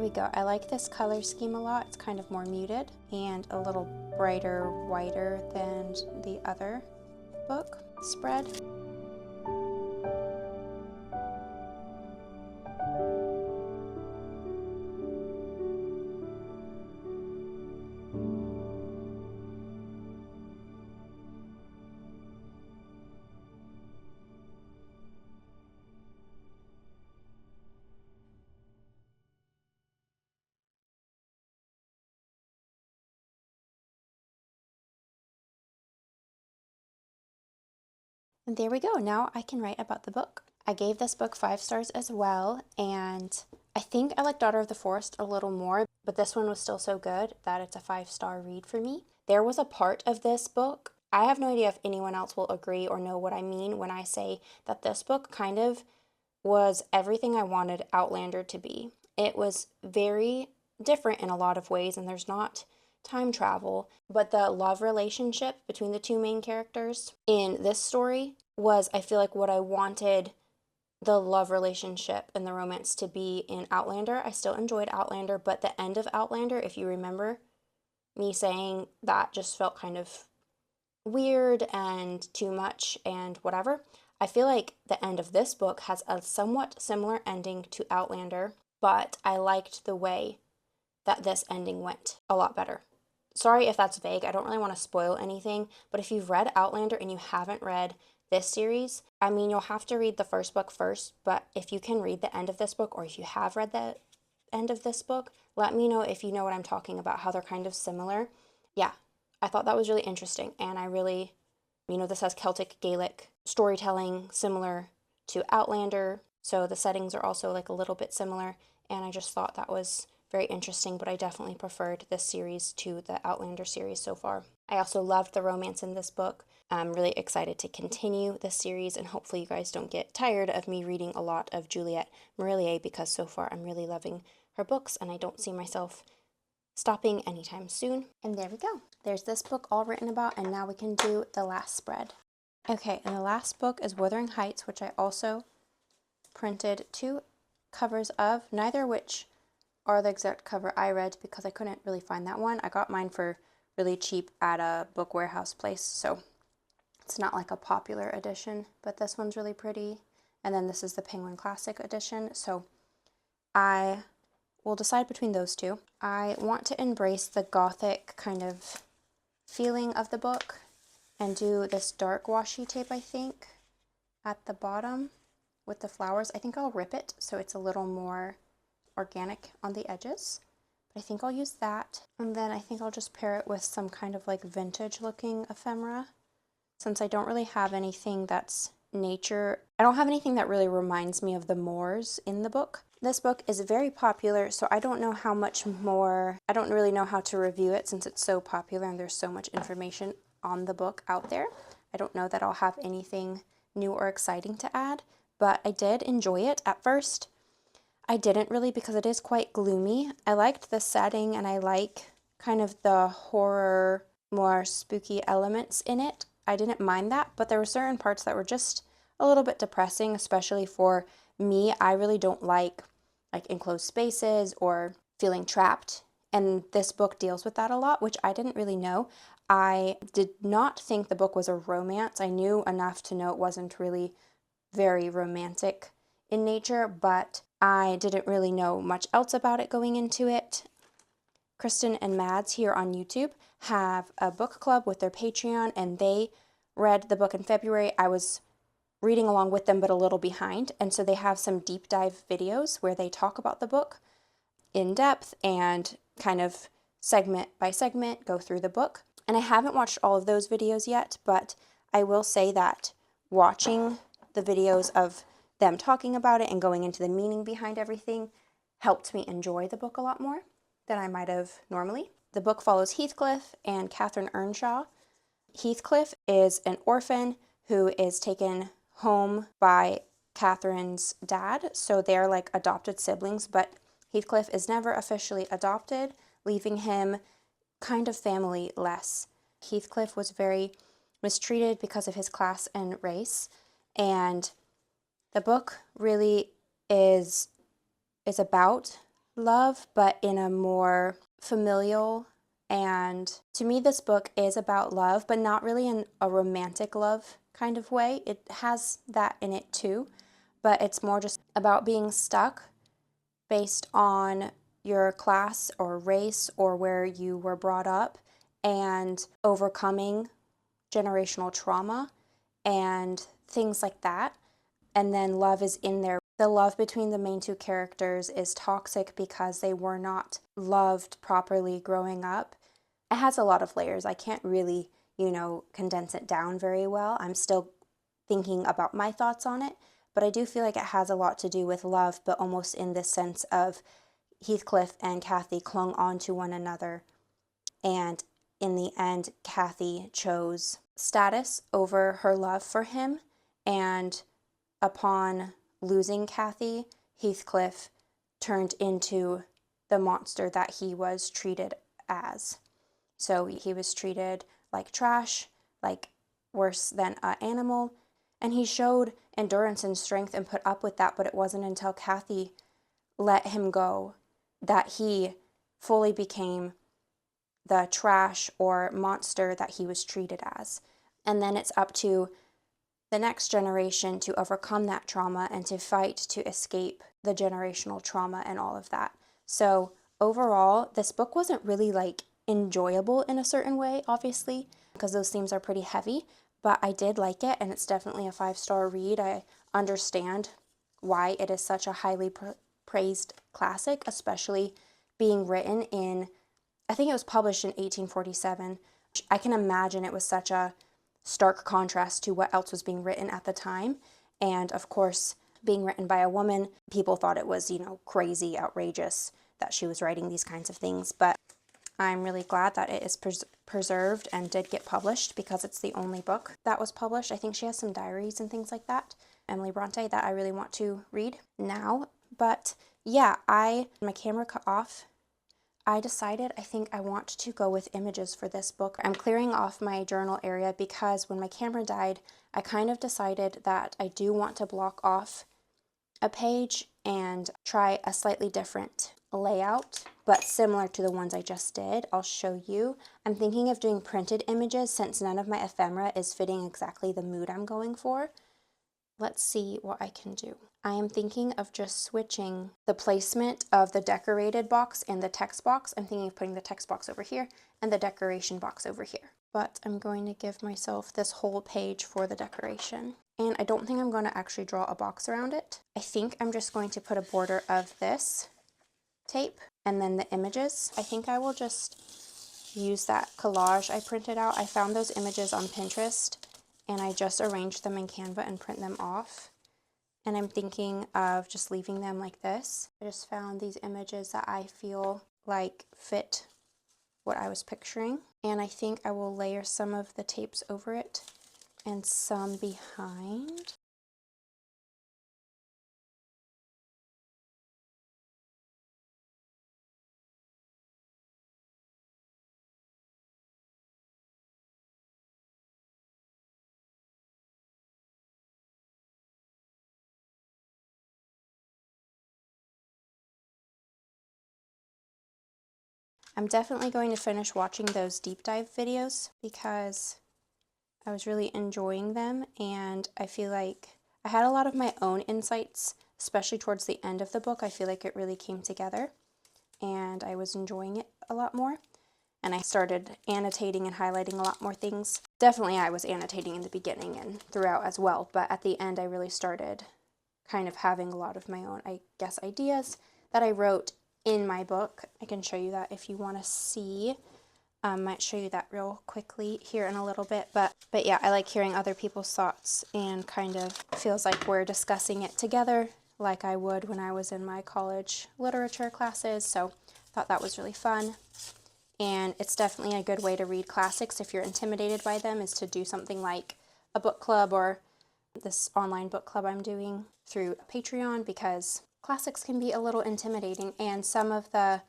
we go. I like this color scheme a lot. It's kind of more muted and a little brighter, whiter than the other book spread. And there we go. Now I can write about the book. I gave this book 5 stars as well, and I think I like Daughter of the Forest a little more, but this one was still so good that it's a 5-star read for me. There was a part of this book, I have no idea if anyone else will agree or know what I mean when I say that this book kind of was everything I wanted Outlander to be. It was very different in a lot of ways, and there's not time travel, but the love relationship between the two main characters in this story was, I feel like, what I wanted the love relationship and the romance to be in Outlander. I still enjoyed Outlander, but the end of Outlander, if you remember me saying that, just felt kind of weird and too much and whatever. I feel like the end of this book has a somewhat similar ending to Outlander, but I liked the way that this ending went a lot better. Sorry if that's vague, I don't really want to spoil anything, but if you've read Outlander and you haven't read this series, I mean, you'll have to read the first book first, but if you can read the end of this book, or if you have read the end of this book, let me know if you know what I'm talking about, how they're kind of similar. Yeah, I thought that was really interesting, and I really, this has Celtic Gaelic storytelling similar to Outlander, so the settings are also like a little bit similar, and I just thought that was very interesting, but I definitely preferred this series to the Outlander series so far. I also loved the romance in this book. I'm really excited to continue this series, and hopefully you guys don't get tired of me reading a lot of Juliette Marillier, because so far I'm really loving her books, and I don't see myself stopping anytime soon. And there we go. There's this book all written about, and now we can do the last spread. Okay, and the last book is Wuthering Heights, which I also printed 2 covers of, neither which are the exact cover I read because I couldn't really find that one. I got mine for really cheap at a book warehouse place, so it's not like a popular edition, but this one's really pretty. And then this is the Penguin Classic edition, so I will decide between those two. I want to embrace the gothic kind of feeling of the book and do this dark washi tape, I think, at the bottom with the flowers. I think I'll rip it so it's a little more organic on the edges, but I think I'll use that. And then I think I'll just pair it with some kind of like vintage looking ephemera, since I don't really have anything that's nature. I don't have anything that really reminds me of the moors in the book. This book is very popular, so I don't know how much more, I don't really know how to review it since it's so popular and there's so much information on the book out there. I don't know that I'll have anything new or exciting to add, but I did enjoy it. At first, I didn't really, because it is quite gloomy. I liked the setting, and I like kind of the horror, more spooky elements in it. I didn't mind that, but there were certain parts that were just a little bit depressing, especially for me. I really don't like enclosed spaces or feeling trapped, and this book deals with that a lot, which I didn't really know. I did not think the book was a romance. I knew enough to know it wasn't really very romantic in nature, but I didn't really know much else about it going into it. Kristen and Mads here on YouTube have a book club with their Patreon, and they read the book in February. I was reading along with them, but a little behind, and so they have some deep dive videos where they talk about the book in depth and kind of segment by segment go through the book. And I haven't watched all of those videos yet, but I will say that watching the videos of them talking about it and going into the meaning behind everything helped me enjoy the book a lot more than I might have normally. The book follows Heathcliff and Catherine Earnshaw. Heathcliff is an orphan who is taken home by Catherine's dad, so they're like adopted siblings, but Heathcliff is never officially adopted, leaving him kind of family-less. Heathcliff was very mistreated because of his class and race, and the book really is about love, but in a more familial, and to me this book is about love, but not really in a romantic love kind of way. It has that in it too, but it's more just about being stuck based on your class or race or where you were brought up, and overcoming generational trauma and things like that. And then love is in there. The love between the main two characters is toxic because they were not loved properly growing up. It has a lot of layers. I can't really, condense it down very well. I'm still thinking about my thoughts on it, but I do feel like it has a lot to do with love, but almost in the sense of Heathcliff and Kathy clung on to one another, and in the end, Kathy chose status over her love for him, and upon losing Kathy, Heathcliff turned into the monster that he was treated as. So he was treated like trash, like worse than an animal, and he showed endurance and strength and put up with that, but it wasn't until Kathy let him go that he fully became the trash or monster that he was treated as. And then it's up to the next generation to overcome that trauma and to fight to escape the generational trauma and all of that. So overall, this book wasn't really like enjoyable in a certain way, obviously, because those themes are pretty heavy, but I did like it, and it's definitely a 5-star read. I understand why it is such a highly praised classic, especially being written in, I think it was published in 1847. I can imagine it was such a stark contrast to what else was being written at the time. And of course, being written by a woman, people thought it was, crazy, outrageous that she was writing these kinds of things. But I'm really glad that it is preserved and did get published, because it's the only book that was published. I think she has some diaries and things like that, Emily Bronte, that I really want to read now. But yeah, my camera cut off. I decided I think I want to go with images for this book. I'm clearing off my journal area because when my camera died, I kind of decided that I do want to block off a page and try a slightly different layout, but similar to the ones I just did. I'll show you. I'm thinking of doing printed images since none of my ephemera is fitting exactly the mood I'm going for. Let's see what I can do. I am thinking of just switching the placement of the decorated box and the text box. I'm thinking of putting the text box over here and the decoration box over here. But I'm going to give myself this whole page for the decoration. And I don't think I'm going to actually draw a box around it. I think I'm just going to put a border of this tape and then the images. I think I will just use that collage I printed out. I found those images on Pinterest, and I just arranged them in Canva and print them off. And I'm thinking of just leaving them like this. I just found these images that I feel like fit what I was picturing. And I think I will layer some of the tapes over it and some behind. I'm definitely going to finish watching those deep dive videos because I was really enjoying them, and I feel like I had a lot of my own insights, especially towards the end of the book. I feel like it really came together, and I was enjoying it a lot more. And I started annotating and highlighting a lot more things. Definitely I was annotating in the beginning and throughout as well, but at the end I really started kind of having a lot of my own, I guess, ideas that I wrote in my book. I can show you that if you want to see. Might show you that real quickly here in a little bit, but yeah, I like hearing other people's thoughts, and kind of feels like we're discussing it together like I would when I was in my college literature classes, so I thought that was really fun. And it's definitely a good way to read classics if you're intimidated by them, is to do something like a book club or this online book club I'm doing through Patreon, because classics can be a little intimidating, and some of the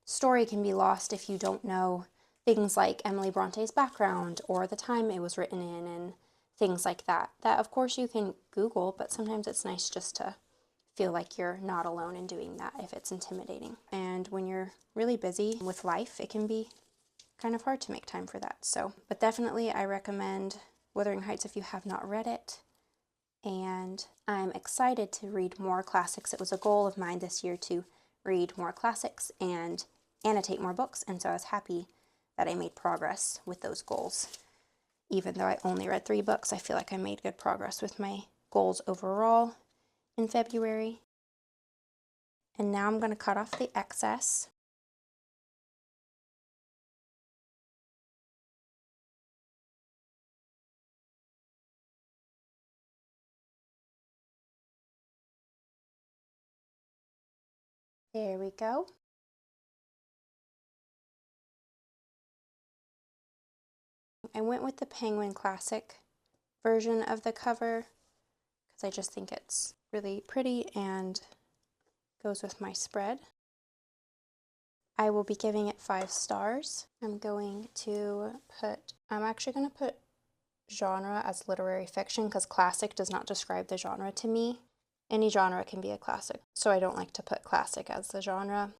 story can be lost if you don't know things like Emily Bronte's background or the time it was written in and things like that. That of course you can Google, but sometimes it's nice just to feel like you're not alone in doing that if it's intimidating. And when you're really busy with life, it can be kind of hard to make time for that. So, but definitely I recommend Wuthering Heights if you have not read it. And I'm excited to read more classics. It was a goal of mine this year to read more classics and annotate more books, and so I was happy that I made progress with those goals. Even though I only read 3 books, I feel like I made good progress with my goals overall in February. And now I'm going to cut off the excess. There we go. I went with the Penguin Classic version of the cover because I just think it's really pretty and goes with my spread. I will be giving it 5 stars. I'm actually going to put genre as literary fiction because classic does not describe the genre to me. Any genre can be a classic, so I don't like to put classic as the genre.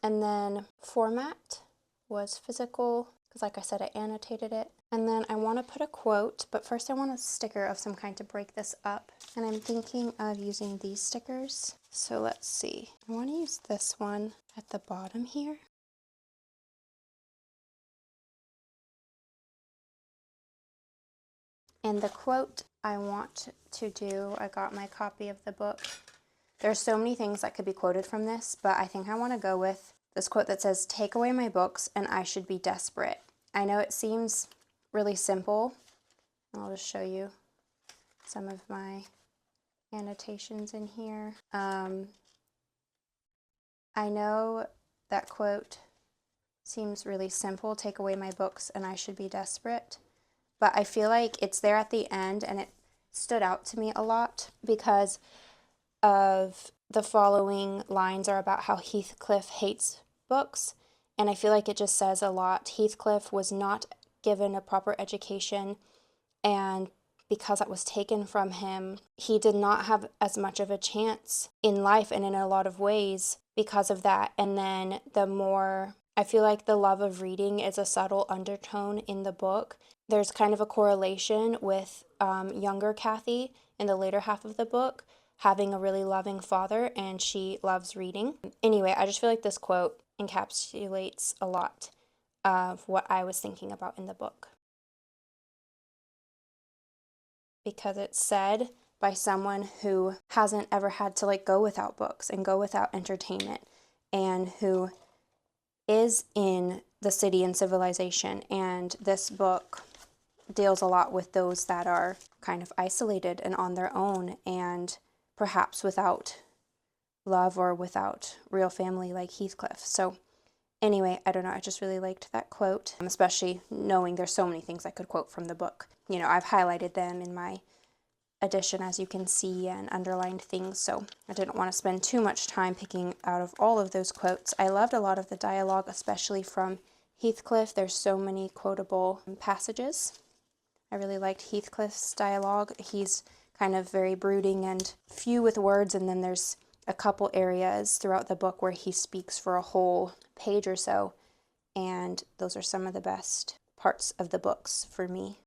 And then format was physical, because like I said, I annotated it. And then I want to put a quote, but first I want a sticker of some kind to break this up. And I'm thinking of using these stickers. So let's see. I want to use this one at the bottom here. And the quote I want to do, I got my copy of the book. There's so many things that could be quoted from this, but I think I want to go with this quote that says, "Take away my books and I should be desperate." I know it seems really simple. I'll just show you some of my annotations in here. I know that quote seems really simple, take away my books and I should be desperate, but I feel like it's there at the end and it stood out to me a lot because of the following lines are about how Heathcliff hates books, and I feel like it just says a lot. Heathcliff was not given a proper education, and because that was taken from him, he did not have as much of a chance in life and in a lot of ways because of that. And then I feel like the love of reading is a subtle undertone in the book. There's kind of a correlation with younger Kathy in the later half of the book having a really loving father, and she loves reading. Anyway, I just feel like this quote encapsulates a lot of what I was thinking about in the book. Because it's said by someone who hasn't ever had to go without books and go without entertainment, and who is in the city and civilization. And this book deals a lot with those that are kind of isolated and on their own, and perhaps without love or without real family like Heathcliff. So anyway, I don't know, I just really liked that quote, especially knowing there's so many things I could quote from the book. You know, I've highlighted them in my edition, as you can see, and underlined things, so I didn't want to spend too much time picking out of all of those quotes. I loved a lot of the dialogue, especially from Heathcliff. There's so many quotable passages. I really liked Heathcliff's dialogue. He's kind of very brooding and few with words, and then there's a couple areas throughout the book where he speaks for a whole page or so, and those are some of the best parts of the books for me.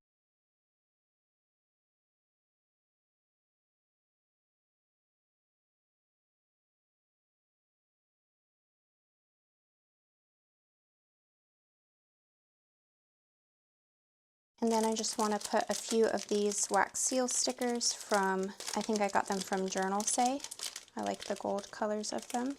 And then I just want to put a few of these wax seal stickers from, I think I got them from Journal Say. I like the gold colors of them.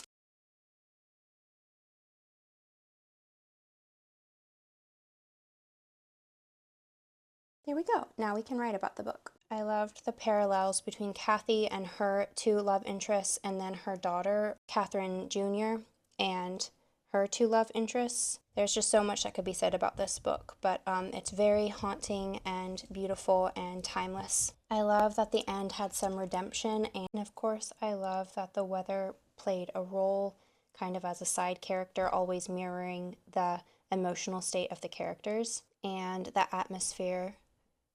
There we go. Now we can write about the book. I loved the parallels between Kathy and her 2 love interests, and then her daughter, Catherine Jr., and her 2 love interests. There's just so much that could be said about this book, but it's very haunting and beautiful and timeless. I love that the end had some redemption, and of course I love that the weather played a role kind of as a side character, always mirroring the emotional state of the characters, and the atmosphere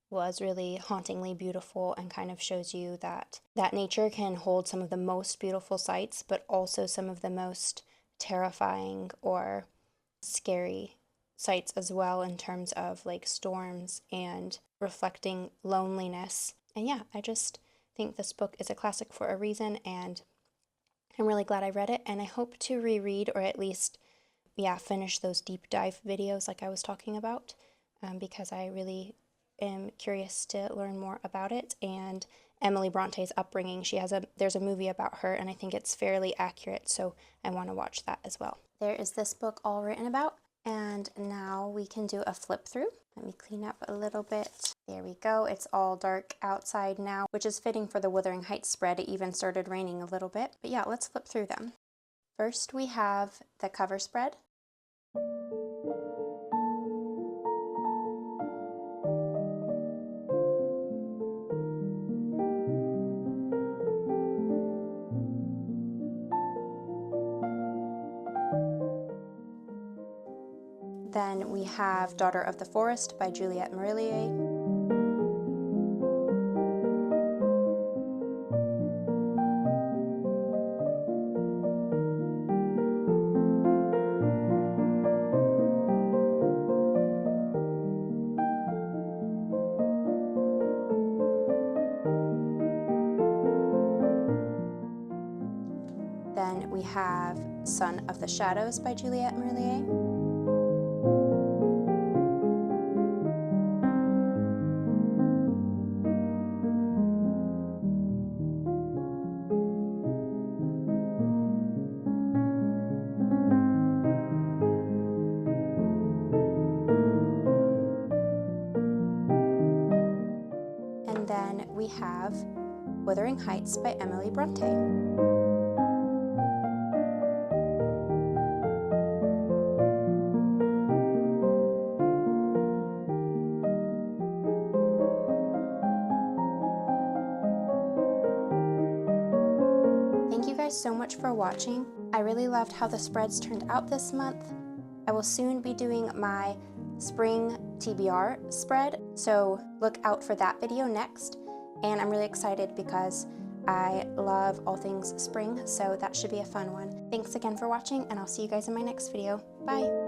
was really hauntingly beautiful and kind of shows you that nature can hold some of the most beautiful sights, but also some of the most terrifying or scary sights as well, in terms of like storms and reflecting loneliness. And yeah, I just think this book is a classic for a reason, and I'm really glad I read it, and I hope to reread, or at least, yeah, finish those deep dive videos like I was talking about, because I really am curious to learn more about it. And Emily Bronte's upbringing, there's a movie about her, and I think it's fairly accurate, so I want to watch that as well. There is this book all written about, and now we can do a flip through. Let me clean up a little bit. There we go. It's all dark outside now, which is fitting for the Wuthering Heights spread. It even started raining a little bit. But yeah, let's flip through them. First, we have the cover spread. Then we have Daughter of the Forest by Juliette Marillier. Then we have Son of the Shadows by Juliette Marillier. And then we have Wuthering Heights by Emily Bronte. Thank you guys so much for watching. I really loved how the spreads turned out this month. I will soon be doing my spring TBR spread, so look out for that video next. And I'm really excited because I love all things spring, so that should be a fun one. Thanks again for watching, and I'll see you guys in my next video. Bye!